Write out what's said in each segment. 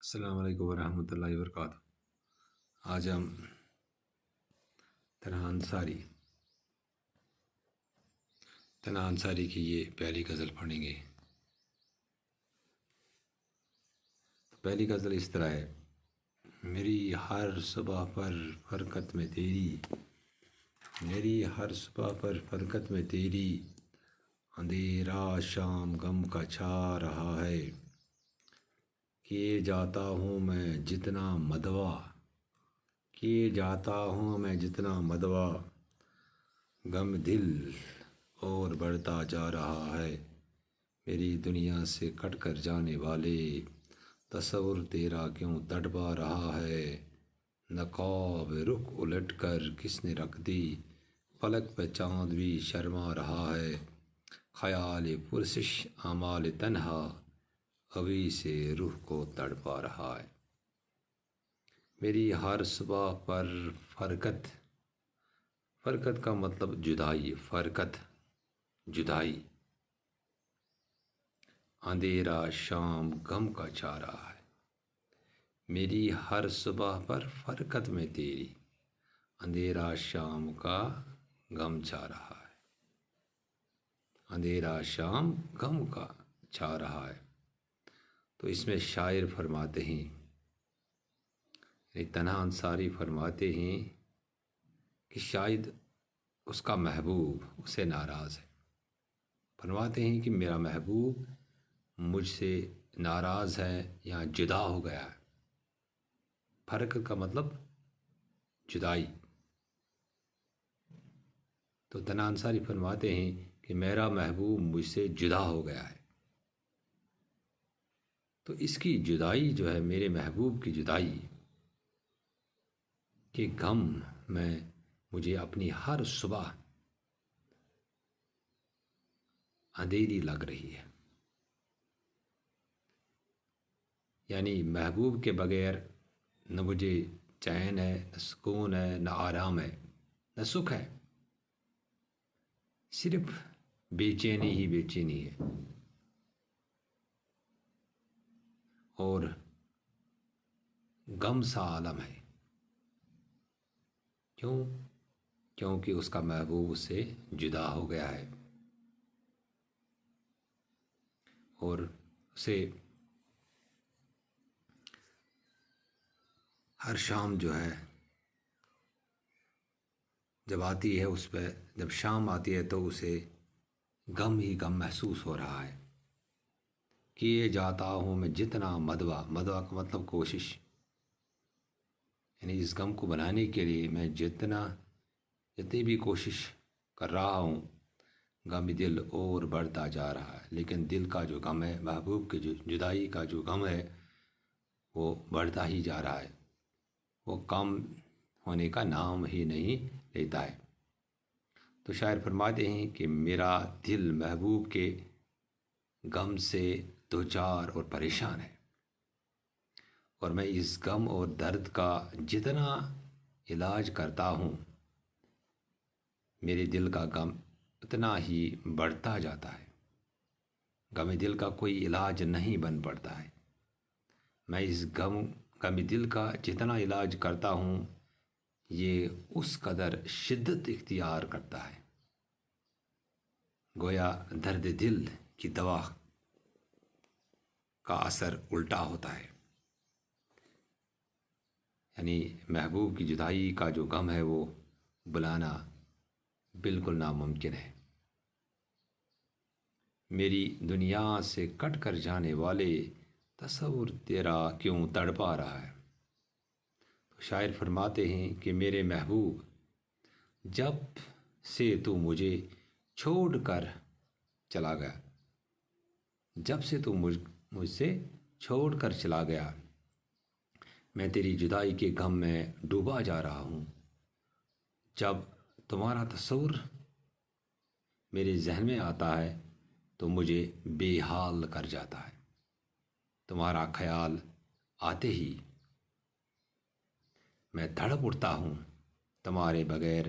السلام علیکم ورحمۃ اللہ وبرکاتہ۔ آج ہم تنہا انصاری کی یہ پہلی غزل پڑھیں گے۔ پہلی غزل اس طرح ہے: میری ہر صبح پر فرقت میں تیری، میری ہر صبح پر فرقت میں تیری، اندھیرا شام غم کا چھا رہا ہے، کیے جاتا ہوں میں جتنا مدوا، کیے جاتا ہوں میں جتنا مدوا، غم دل اور بڑھتا جا رہا ہے، میری دنیا سے کٹ کر جانے والے، تصور تیرا کیوں تڑپا رہا ہے، نقاب رخ الٹ کر کس نے رکھ دی، فلک پہ چاند بھی شرما رہا ہے، خیال پرسش اعمال تنہا، ابھی سے روح کو تڑپا رہا ہے۔ میری ہر صبح پر فرقت، فرقت کا مطلب جدائی، فرقت جدائی، اندھیرا شام غم کا چھا رہا ہے، میری ہر صبح پر فرقت میں تیری، اندھیرا شام کا غم چھا رہا ہے، اندھیرا شام غم کا چھا رہا ہے۔ تو اس میں شاعر فرماتے ہیں، تنہا انصاری فرماتے ہیں کہ شاید اس کا محبوب اس سے ناراض ہے، فرماتے ہیں کہ میرا محبوب مجھ سے ناراض ہے یا جدا ہو گیا ہے۔ فرقت کا مطلب جدائی۔ تو تنہا انصاری فرماتے ہیں کہ میرا محبوب مجھ سے جدا ہو گیا ہے، تو اس کی جدائی جو ہے، میرے محبوب کی جدائی کے غم میں مجھے اپنی ہر صبح اندھیری لگ رہی ہے، یعنی محبوب کے بغیر نہ مجھے چین ہے، نہ سکون ہے، نہ آرام ہے، نہ سکھ ہے، صرف بے چینی ہی بے چینی ہے۔ اور غم سا عالم ہے، کیونکہ اس کا محبوب اس سے جدا ہو گیا ہے، اور اسے ہر شام جو ہے جب آتی ہے، اس پہ جب شام آتی ہے تو اسے غم ہی غم محسوس ہو رہا ہے، کیے جاتا ہوں میں جتنا مدوا، مدوا کا مطلب کوشش، یعنی اس غم کو بنانے کے لیے میں جتنی بھی کوشش کر رہا ہوں، غم دل اور بڑھتا جا رہا ہے، لیکن دل کا جو غم ہے، محبوب کی جو جدائی کا جو غم ہے، وہ بڑھتا ہی جا رہا ہے، وہ کم ہونے کا نام ہی نہیں لیتا ہے۔ تو شاعر فرماتے ہیں کہ میرا دل محبوب کے غم سے دوچار اور پریشان ہے، اور میں اس غم اور درد کا جتنا علاج کرتا ہوں، میرے دل کا غم اتنا ہی بڑھتا جاتا ہے، غم دل کا کوئی علاج نہیں بن پڑتا ہے، میں اس غم دل کا جتنا علاج کرتا ہوں، یہ اس قدر شدت اختیار کرتا ہے، گویا درد دل کی دوا کا اثر الٹا ہوتا ہے، یعنی محبوب کی جدائی کا جو غم ہے وہ بلانا بالکل ناممکن ہے۔ میری دنیا سے کٹ کر جانے والے، تصور تیرا کیوں تڑپا رہا ہے۔ تو شاعر فرماتے ہیں کہ میرے محبوب، جب سے تو مجھے چھوڑ کر چلا گیا، جب سے تو مجھ سے چھوڑ کر چلا گیا، میں تیری جدائی کے غم میں ڈوبا جا رہا ہوں، جب تمہارا تصور میرے ذہن میں آتا ہے تو مجھے بے حال کر جاتا ہے، تمہارا خیال آتے ہی میں تڑپ اٹھتا ہوں، تمہارے بغیر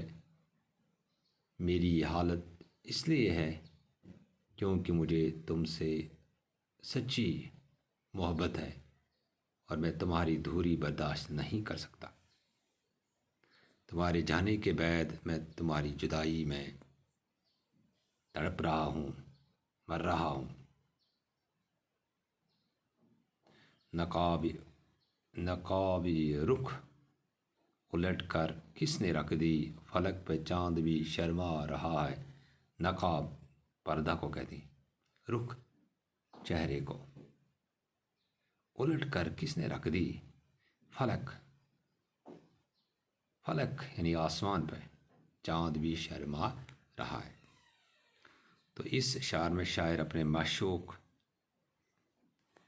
میری حالت اس لیے ہے کیونکہ مجھے تم سے سچی محبت ہے، اور میں تمہاری دوری برداشت نہیں کر سکتا۔ تمہارے جانے کے بعد میں تمہاری جدائی میں تڑپ رہا ہوں، مر رہا ہوں۔ نقابی رخ الٹ کر کس نے رکھ دی، فلک پہ چاند بھی شرما رہا ہے۔ نقاب پردہ کو کہتی، رخ چہرے کو، الٹ کر کس نے رکھ دی، فلک یعنی آسمان پہ، چاند بھی شرما رہا ہے۔ تو اس شعر میں شاعر اپنے معشوق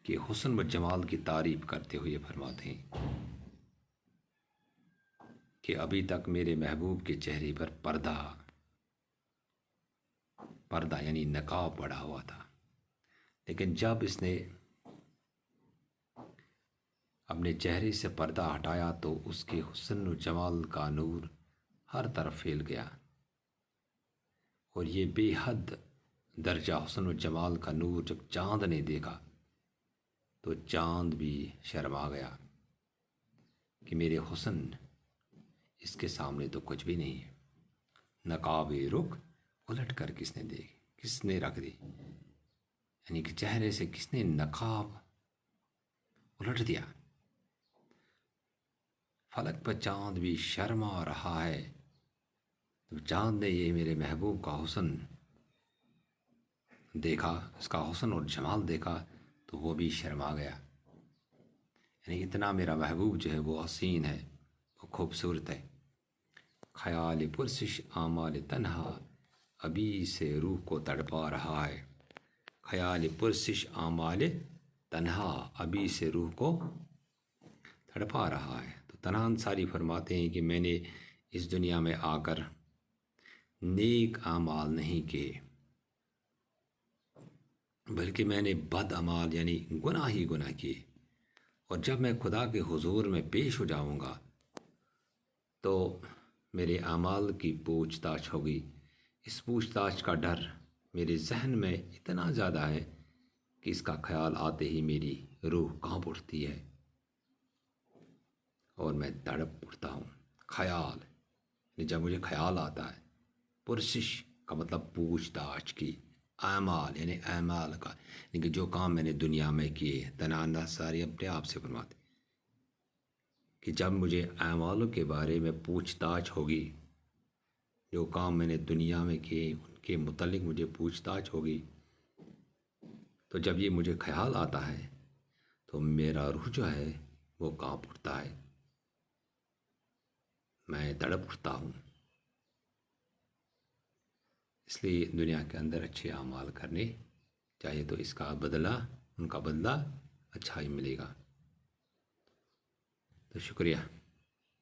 کے حسن و جمال کی تعریف کرتے ہوئے فرماتے ہیں کہ ابھی تک میرے محبوب کے چہرے پر پردہ یعنی نقاب پڑا ہوا تھا، لیکن جب اس نے اپنے چہرے سے پردہ ہٹایا تو اس کے حسن و جمال کا نور ہر طرف پھیل گیا، اور یہ بے حد درجہ حسن و جمال کا نور جب چاند نے دیکھا تو چاند بھی شرما گیا کہ میرے حسن اس کے سامنے تو کچھ بھی نہیں ہے۔ نقاب رخ الٹ کر کس نے رکھ دی، یعنی کہ چہرے سے کس نے نقاب الٹ دیا۔ فلک پر چاند بھی شرما رہا ہے، تو چاند نے یہ میرے محبوب کا حسن دیکھا، اس کا حسن اور جمال دیکھا تو وہ بھی شرما گیا، یعنی اتنا میرا محبوب جو ہے وہ حسین ہے، وہ خوبصورت ہے۔ خیال پرسش آمال تنہا ابھی سے روح کو تڑپا رہا ہے۔ خیال پرسش آمال تنہا ابھی سے روح کو تڑپا رہا ہے۔ تو تنہا انصاری فرماتے ہیں کہ میں نے اس دنیا میں آ کر نیک اعمال نہیں کیے، بلکہ میں نے بد اعمال یعنی گناہ ہی گناہ کیے، اور جب میں خدا کے حضور میں پیش ہو جاؤں گا تو میرے اعمال کی پوچھ تاچھ ہوگی۔ اس پوچھ تاچھ کا ڈر میرے ذہن میں اتنا زیادہ ہے کہ اس کا خیال آتے ہی میری روح کانپ اٹھتی ہے اور میں تڑپ اٹھتا ہوں۔ خیال جب مجھے خیال آتا ہے، پرسش کا مطلب پوچھ تاچھ کی، اعمال یعنی اعمال کا یعنی کہ جو کام میں نے دنیا میں کیے۔ تنہا انصاری اپنے آپ سے فرماتے کہ جب مجھے اعمالوں کے بارے میں پوچھ تاچھ ہوگی، جو کام میں نے دنیا میں کیے ان کے متعلق مجھے پوچھ تاچھ ہوگی، تو جب یہ مجھے خیال آتا ہے تو میرا روح جو ہے وہ کانپ اٹھتا ہے، میں تڑپ اٹھتا ہوں۔ اس لیے دنیا کے اندر اچھے اعمال کرنے چاہیے، تو اس کا بدلہ، ان کا بدلہ اچھا ہی ملے گا۔ تو شکریہ۔